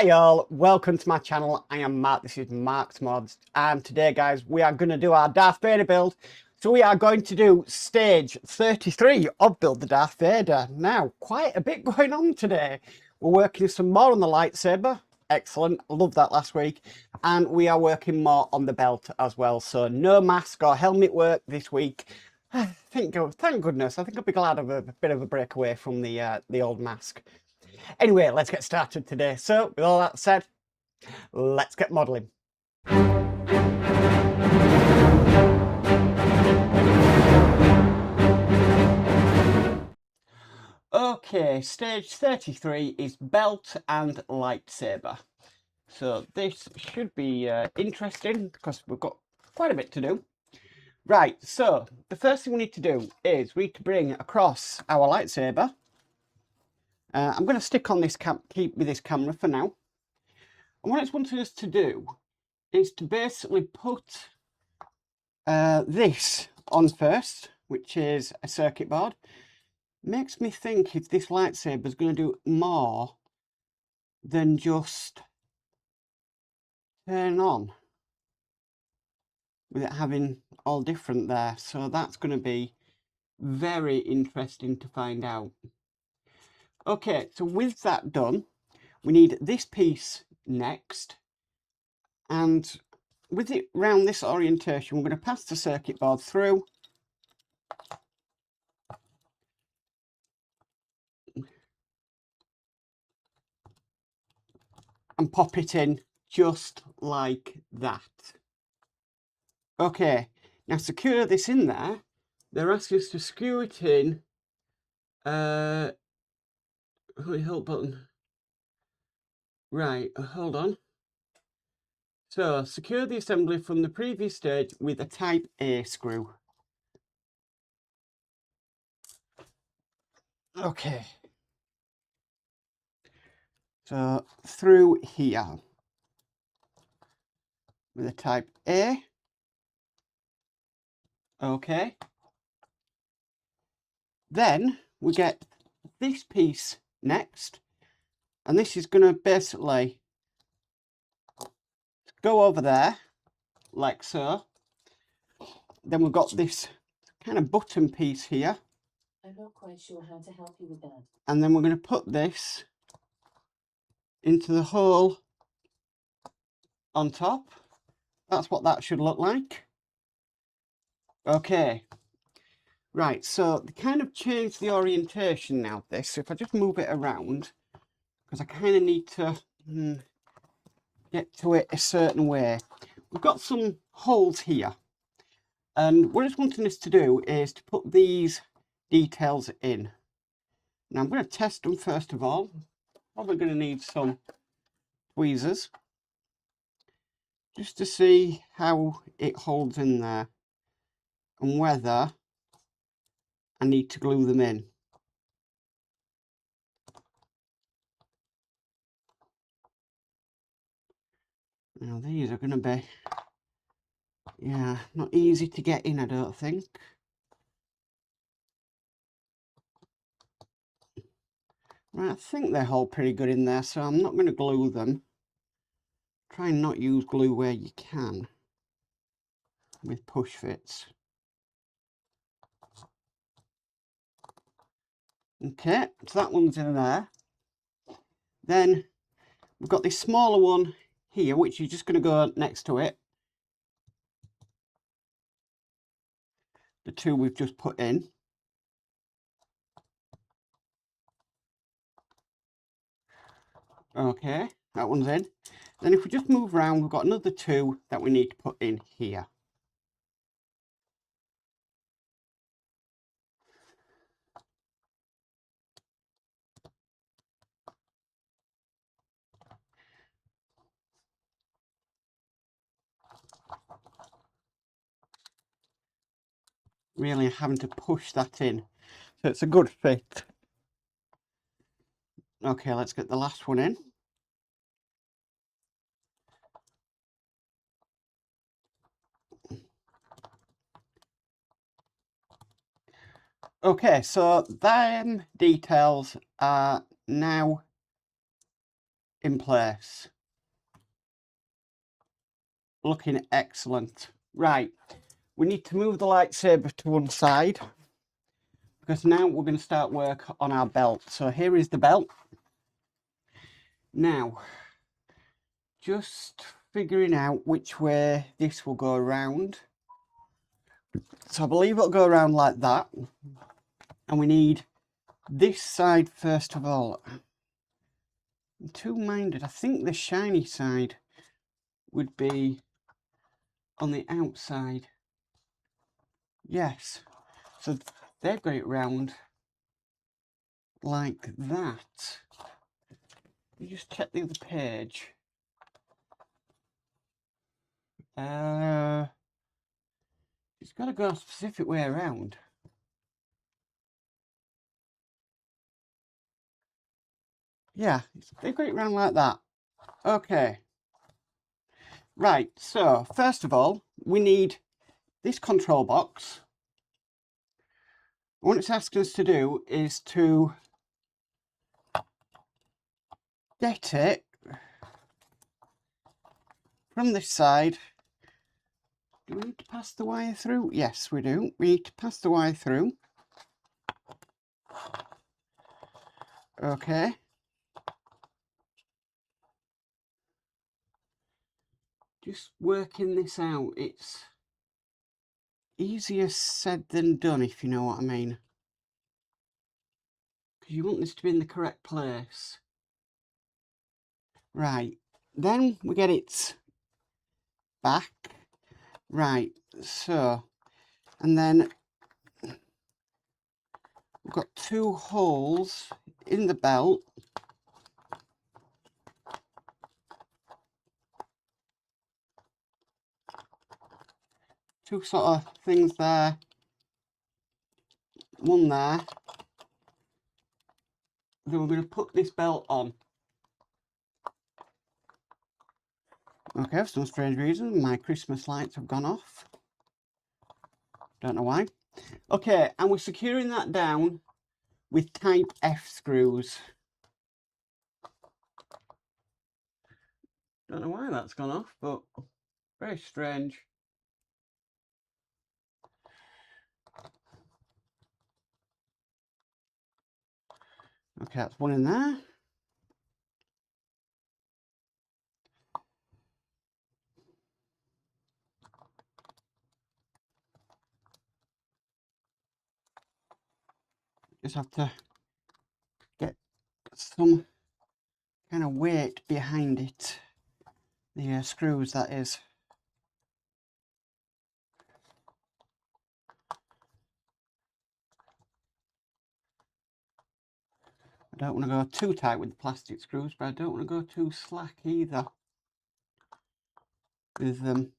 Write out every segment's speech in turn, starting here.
Hi all, welcome to my channel. I am Mark, this is Mark's Mods, and today guys we are going to do our Darth Vader build. So we are going to do stage 33 of Build the Darth Vader. Now, quite a bit going on today. We're working some more on the lightsaber, excellent, love that last week. And we are working more on the belt as well, so no mask or helmet work this week. Thank goodness, I think I'll be glad of a bit of a break away from the old mask. Anyway, let's get started today. So, with all that said, let's get modelling. Okay, stage 33 is belt and lightsaber. So this should be interesting because we've got quite a bit to do. Right, so the first thing we need to do is we need to bring across our lightsaber. I'm going to stick on this keep with this camera for now. And what it's wanted us to do is to basically put this on first, which is a circuit board. Makes me think if this lightsaber is going to do more than just turn on, with it having all different there. So that's going to be very interesting to find out. Okay, so with that done, we need this piece next, and with it round this orientation, we're going to pass the circuit board through. And pop it in just like that. Okay, now secure this in there. They're asking us to screw it in. Help button. Right, hold on. So secure the assembly from the previous stage with a type A screw. Okay. So through here with a type A. Okay. Then we get this piece next, and this is going to basically go over there like so. Then we've got this kind of button piece here. I'm not quite sure how to help you with that. And then we're going to put this into the hole on top. That's what that should look like. Okay. Right, so they kind of changed the orientation now of this. So if I just move it around, because I kind of need to get to it a certain way. We've got some holes here. And what it's wanting us to do is to put these details in. Now I'm going to test them first of all. Probably going to need some tweezers just to see how it holds in there and whether I need to glue them in. Now these are going to be, yeah, not easy to get in, I don't think. Right, I think they hold pretty good in there, so I'm not going to glue them. Try and not use glue where you can with push fits. Okay, so that one's in there. Then we've got this smaller one here, which is just going to go next to it. The two we've just put in. Okay, that one's in. Then if we just move around, we've got another two that we need to put in here. Really having to push that in, so it's a good fit. Okay, let's get the last one in. Okay, so them details are now in place. Looking excellent. Right, we need to move the lightsaber to one side because now we're going to start work on our belt. So here is the belt. Now, just figuring out which way this will go around. So I believe it'll go around like that. And we need this side first of all. I'm two-minded. I think the shiny side would be on the outside. Yes. So they've got it round like that. Let me just check the other page. It's got to go a specific way around. Yeah, they've got it round like that. Okay. Right, so first of all, we need this control box. What it's asking us to do is to get it from this side. Do we need to pass the wire through? Yes, we do. We need to pass the wire through. Okay. Just working this out. It's easier said than done, if you know what I mean. Because you want this to be in the correct place. Right. Then we get it back. Right. So, and then we've got two holes in the belt. Two sort of things there. One there. Then we're going to put this belt on. Okay, for some strange reason, my Christmas lights have gone off. Don't know why. Okay, and we're securing that down with type F screws. Don't know why that's gone off, but very strange. Okay, that's one in there. Just have to get some kind of weight behind it. The screws, that is. I don't want to go too tight with the plastic screws, but I don't want to go too slack either with them.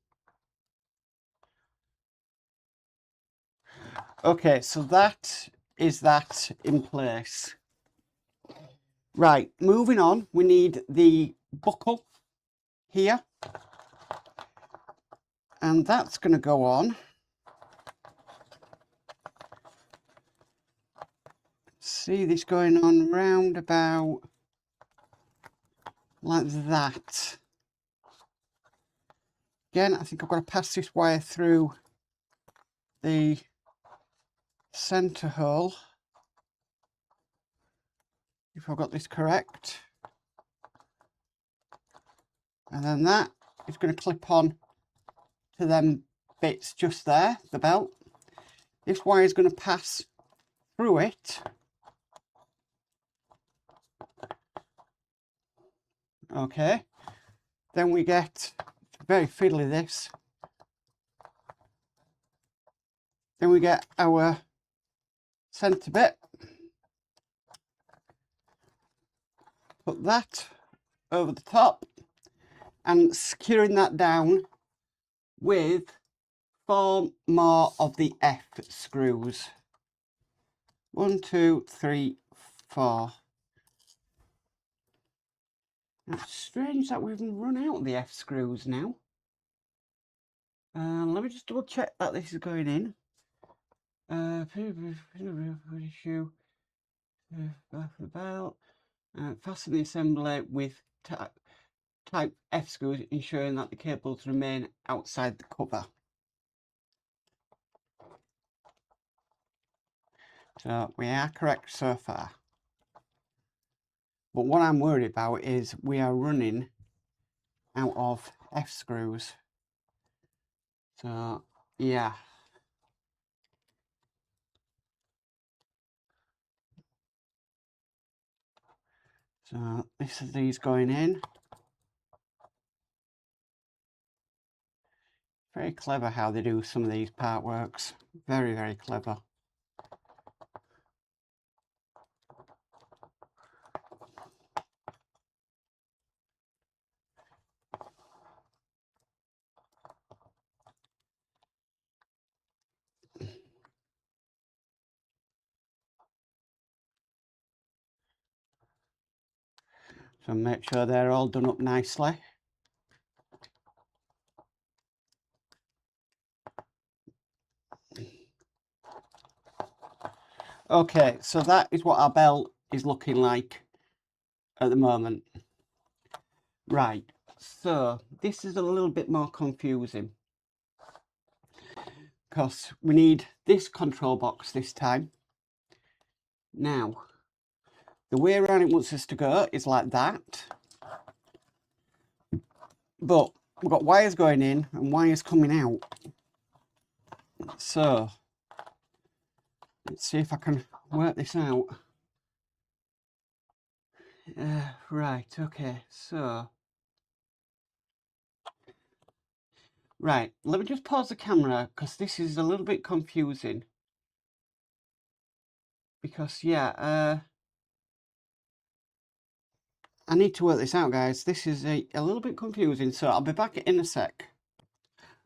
Okay, so that is that in place. Right, moving on, we need the buckle here. And that's going to go on. See this going on round about like that. Again, I think I've got to pass this wire through the centre hole, if I've got this correct. And then that is going to clip on to them bits just there, the belt. This wire is going to pass through it. Okay. Then we get, very fiddly this. Then we get our centre bit. Put that over the top and securing that down with 4 more of the F screws. 1, 2, 3, 4. Now, it's strange that we've run out of the F screws now. Let me just double check that this is going in. Issue. Back of the belt. Fasten the assembly with type F screws, ensuring that the cables remain outside the cover. So we are correct so far. But what I'm worried about is we are running out of F screws. So yeah. So this is these going in. Very clever how they do some of these part works. Very, very clever. So make sure they're all done up nicely. Okay, so that is what our belt is looking like at the moment. Right, so this is a little bit more confusing because we need this control box this time. Now, the way around it wants us to go is like that. But we've got wires going in and wires coming out. So, let's see if I can work this out. Right, okay, so... Right, let me just pause the camera because this is a little bit confusing. Because, yeah, I need to work this out, guys. This is a little bit confusing, so I'll be back in a sec.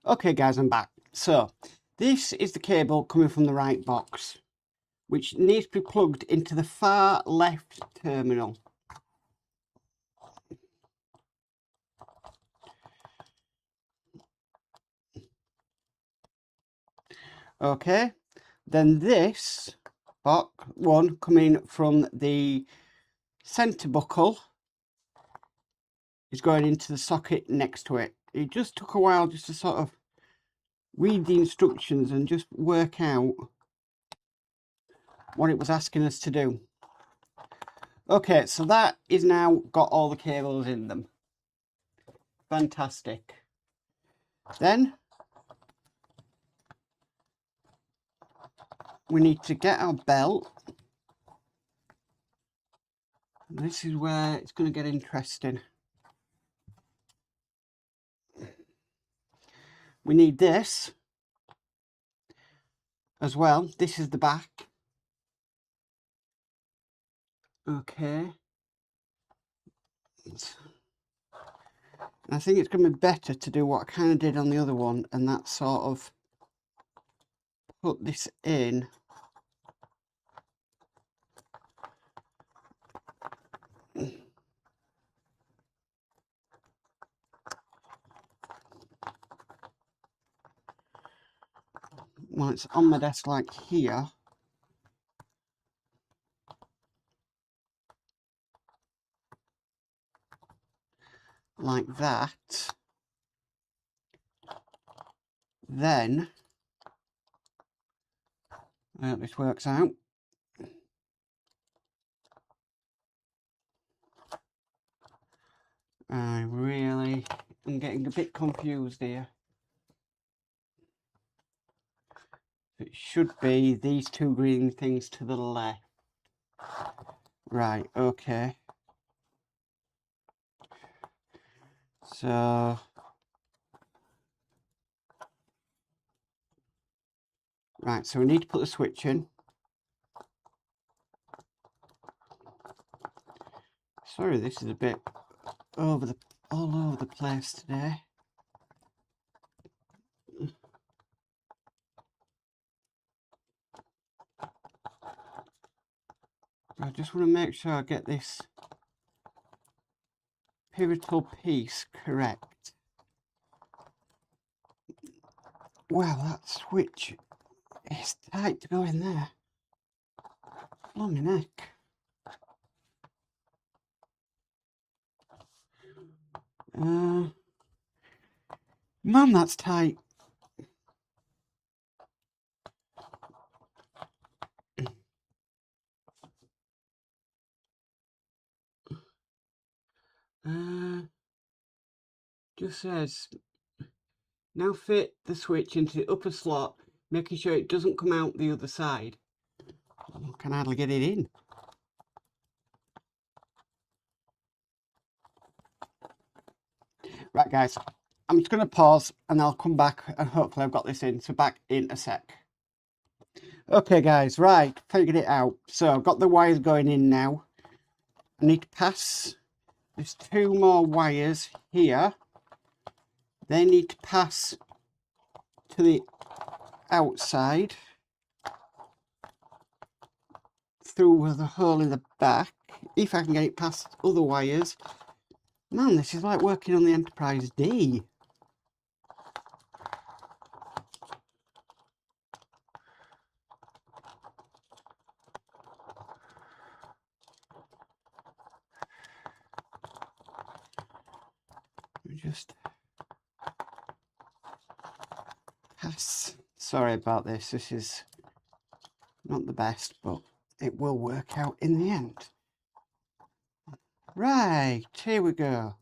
Okay, guys, I'm back. So, this is the cable coming from the right box, which needs to be plugged into the far left terminal. Okay, then this box one coming from the centre buckle is going into the socket next to it. It just took a while just to sort of read the instructions and just work out what it was asking us to do. Okay, so that is now got all the cables in them. Fantastic. Then we need to get our belt. This is where it's going to get interesting. We need this as well. This is the back. Okay. I think it's going to be better to do what I kind of did on the other one, and that's sort of put this in. Well, it's on my desk like here. Like that. Then, I hope this works out. I really am getting a bit confused here. It should be these two green things to the left. Right, okay. So, right, so we need to put the switch in. Sorry, this is a bit all over the place today. I just want to make sure I get this pivotal piece correct. Wow, that switch is tight to go in there. Blimey neck. Man, that's tight. Just says, now fit the switch into the upper slot, making sure it doesn't come out the other side. I can hardly get it in. Right, guys, I'm just going to pause and I'll come back and hopefully I've got this in. So back in a sec. Okay, guys, right, figured it out. So I've got the wires going in now. I need to pass, there's 2 more wires here. They need to pass to the outside through the hole in the back. If I can get it past other wires. Man, this is like working on the Enterprise D. Just pass. Sorry about this. This is not the best, but it will work out in the end. Right, here we go.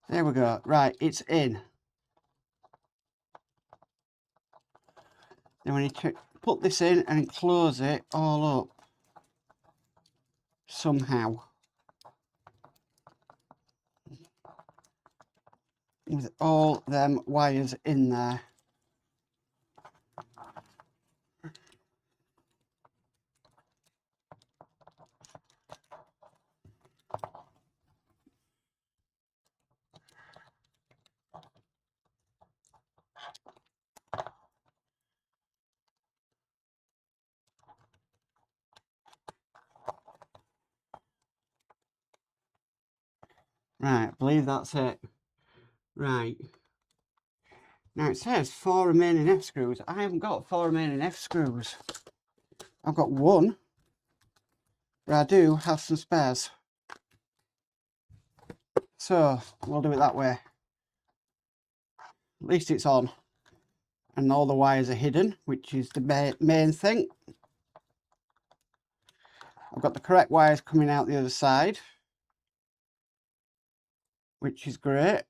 There we go. Right, it's in. Then we need to put this in and close it all up somehow. With all them wires in there. Right, I believe that's it. Right. Now it says 4 remaining F screws. I haven't got 4 remaining F screws. I've got 1. But I do have some spares. So we'll do it that way. At least it's on. And all the wires are hidden, which is the main thing. I've got the correct wires coming out the other side, which is great.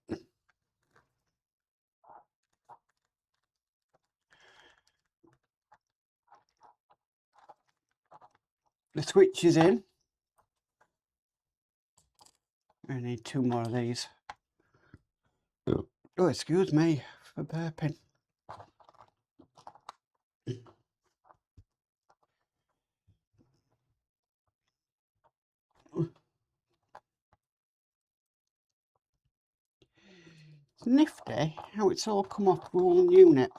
The switch is in. I need 2 more of these. Oh, excuse me for burping. It's nifty how it's all come off one unit.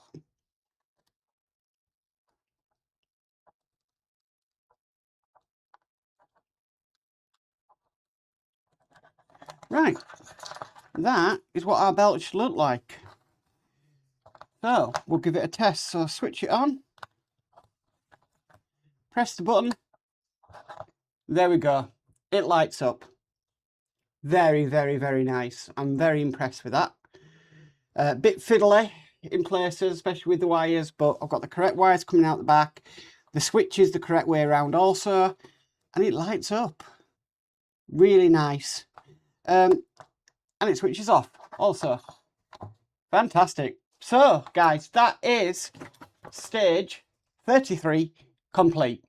Right, that is what our belt should look like. So we'll give it a test. So switch it on, press the button. There we go. It lights up. Very, very, very nice. I'm very impressed with that. A bit fiddly in places, especially with the wires, but I've got the correct wires coming out the back. The switch is the correct way around also, and it lights up. Really nice. And it switches off also. Fantastic. So, guys, that is stage 33 complete.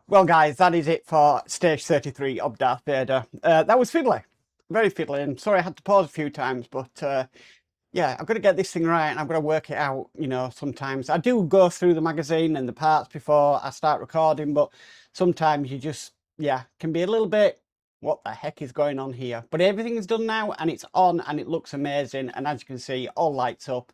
Well, guys, that is it for stage 33 of Darth Vader. That was fiddly. Very fiddly. And sorry I had to pause a few times, but yeah, I've got to get this thing right and I've got to work it out, you know, sometimes. I do go through the magazine and the parts before I start recording, but sometimes you just, yeah, can be a little bit, what the heck is going on here? But everything's done now and it's on and it looks amazing. And as you can see, all lights up.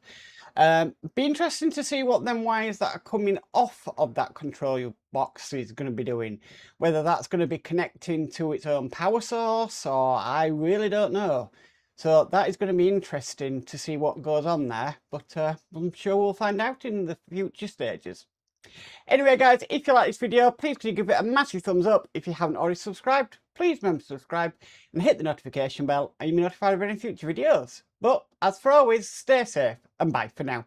Be interesting to see what them wires that are coming off of that control box is going to be doing. Whether that's going to be connecting to its own power source or I really don't know. So that is going to be interesting to see what goes on there. But I'm sure we'll find out in the future stages. Anyway guys, if you like this video, please could you give it a massive thumbs up. If you haven't already subscribed, please remember to subscribe and hit the notification bell and you'll be notified of any future videos. But as for always, stay safe and bye for now.